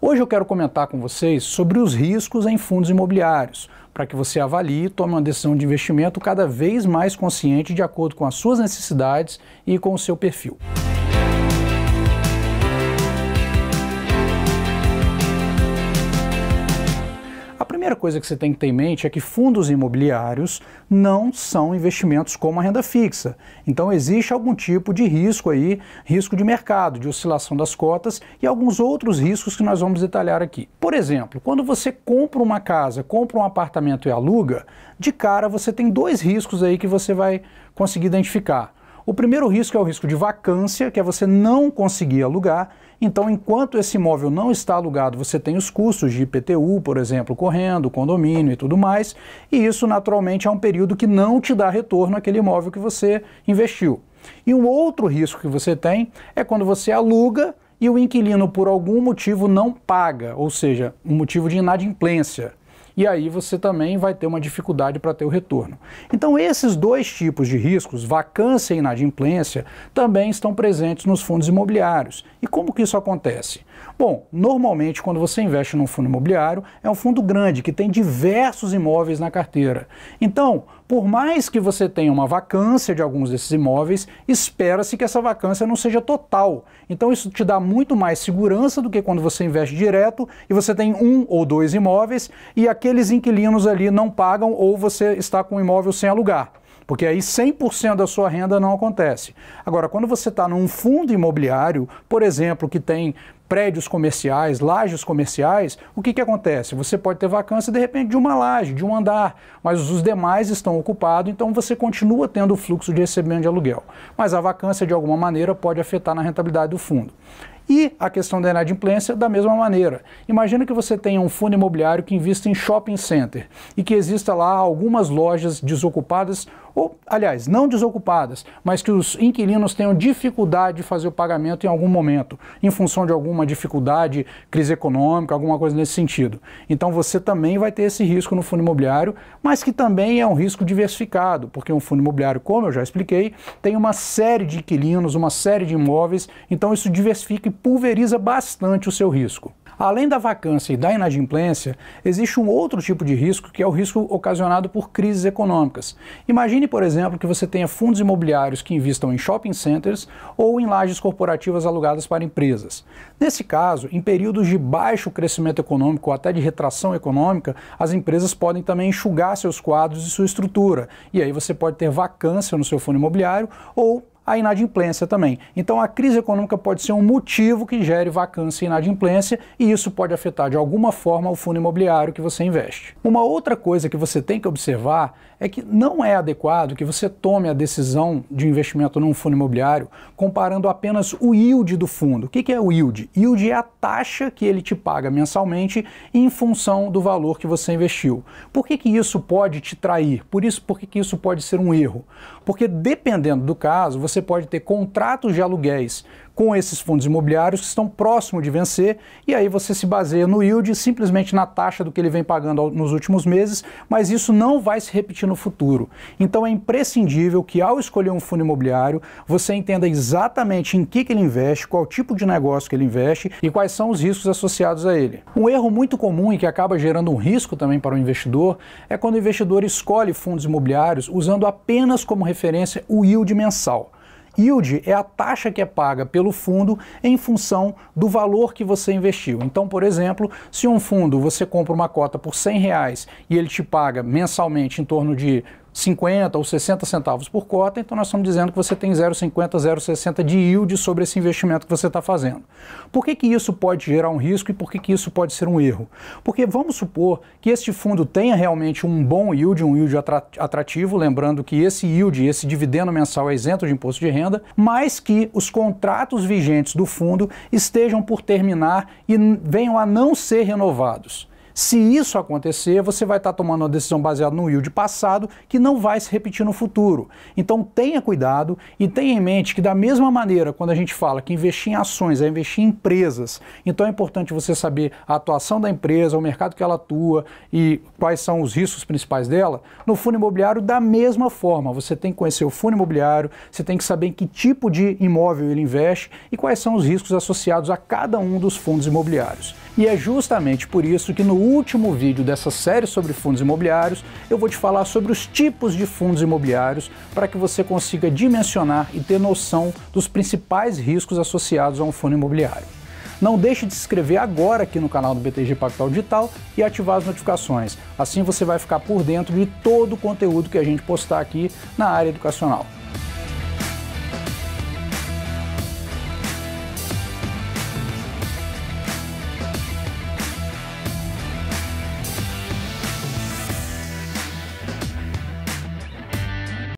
Hoje eu quero comentar com vocês sobre os riscos em fundos imobiliários, para que você avalie e tome uma decisão de investimento cada vez mais consciente de acordo com as suas necessidades e com o seu perfil. A primeira coisa que você tem que ter em mente é que fundos imobiliários não são investimentos como a renda fixa. Então existe algum tipo de risco aí, risco de mercado, de oscilação das cotas e alguns outros riscos que nós vamos detalhar aqui. Por exemplo, quando você compra uma casa, compra um apartamento e aluga, de cara você tem dois riscos aí que você vai conseguir identificar. O primeiro risco é o risco de vacância, que é você não conseguir alugar. Então, enquanto esse imóvel não está alugado, você tem os custos de IPTU, por exemplo, correndo, condomínio e tudo mais, e isso naturalmente é um período que não te dá retorno àquele imóvel que você investiu. E um outro risco que você tem é quando você aluga e o inquilino por algum motivo não paga, ou seja, um motivo de inadimplência. E aí você também vai ter uma dificuldade para ter o retorno. Então esses dois tipos de riscos, vacância e inadimplência, também estão presentes nos fundos imobiliários. E como que isso acontece? Bom, normalmente quando você investe num fundo imobiliário, é um fundo grande, que tem diversos imóveis na carteira. Então, por mais que você tenha uma vacância de alguns desses imóveis, espera-se que essa vacância não seja total. Então isso te dá muito mais segurança do que quando você investe direto e você tem um ou dois imóveis e aqueles inquilinos ali não pagam ou você está com o imóvel sem alugar. Porque aí 100% da sua renda não acontece. Agora, quando você está num fundo imobiliário, por exemplo, que tem prédios comerciais, lajes comerciais, o que acontece? Você pode ter vacância, de repente, de uma laje, de um andar, mas os demais estão ocupados, então você continua tendo o fluxo de recebimento de aluguel. Mas a vacância, de alguma maneira, pode afetar na rentabilidade do fundo. E a questão da inadimplência da mesma maneira. Imagina que você tenha um fundo imobiliário que invista em shopping center e que exista lá algumas lojas desocupadas, ou, aliás, não desocupadas, mas que os inquilinos tenham dificuldade de fazer o pagamento em algum momento, em função de alguma dificuldade, crise econômica, alguma coisa nesse sentido. Então você também vai ter esse risco no fundo imobiliário, mas que também é um risco diversificado, porque um fundo imobiliário, como eu já expliquei, tem uma série de inquilinos, uma série de imóveis, então isso diversifica e pulveriza bastante o seu risco. Além da vacância e da inadimplência, existe um outro tipo de risco, que é o risco ocasionado por crises econômicas. Imagine, por exemplo, que você tenha fundos imobiliários que investam em shopping centers ou em lajes corporativas alugadas para empresas. Nesse caso, em períodos de baixo crescimento econômico ou até de retração econômica, as empresas podem também enxugar seus quadros e sua estrutura. E aí você pode ter vacância no seu fundo imobiliário ou a inadimplência também. Então a crise econômica pode ser um motivo que gere vacância e inadimplência e isso pode afetar de alguma forma o fundo imobiliário que você investe. Uma outra coisa que você tem que observar é que não é adequado que você tome a decisão de investimento num fundo imobiliário comparando apenas o yield do fundo. O que é o yield? Yield é a taxa que ele te paga mensalmente em função do valor que você investiu. Por que isso pode te trair? Por que isso pode ser um erro? Porque dependendo do caso, você pode ter contratos de aluguéis com esses fundos imobiliários que estão próximos de vencer e aí você se baseia no yield simplesmente na taxa do que ele vem pagando nos últimos meses, mas isso não vai se repetir no futuro. Então é imprescindível que ao escolher um fundo imobiliário, você entenda exatamente em que ele investe, qual tipo de negócio que ele investe e quais são os riscos associados a ele. Um erro muito comum e que acaba gerando um risco também para o investidor é quando o investidor escolhe fundos imobiliários usando apenas como referência o yield mensal. Yield é a taxa que é paga pelo fundo em função do valor que você investiu. Então, por exemplo, se um fundo você compra uma cota por R$100 e ele te paga mensalmente em torno de 50 ou 60 centavos por cota, então nós estamos dizendo que você tem 0,50, 0,60 de yield sobre esse investimento que você está fazendo. Por que isso pode gerar um risco e por que isso pode ser um erro? Porque vamos supor que este fundo tenha realmente um bom yield, um yield atrativo, lembrando que esse yield, esse dividendo mensal é isento de imposto de renda, mas que os contratos vigentes do fundo estejam por terminar e venham a não ser renovados. Se isso acontecer, você vai estar tomando uma decisão baseada no yield passado que não vai se repetir no futuro. Então tenha cuidado e tenha em mente que da mesma maneira, quando a gente fala que investir em ações é investir em empresas, então é importante você saber a atuação da empresa, o mercado que ela atua e quais são os riscos principais dela. No fundo imobiliário, da mesma forma, você tem que conhecer o fundo imobiliário, você tem que saber em que tipo de imóvel ele investe e quais são os riscos associados a cada um dos fundos imobiliários. E é justamente por isso que no último vídeo dessa série sobre fundos imobiliários, eu vou te falar sobre os tipos de fundos imobiliários para que você consiga dimensionar e ter noção dos principais riscos associados a um fundo imobiliário. Não deixe de se inscrever agora aqui no canal do BTG Pactual Digital e ativar as notificações. Assim você vai ficar por dentro de todo o conteúdo que a gente postar aqui na área educacional.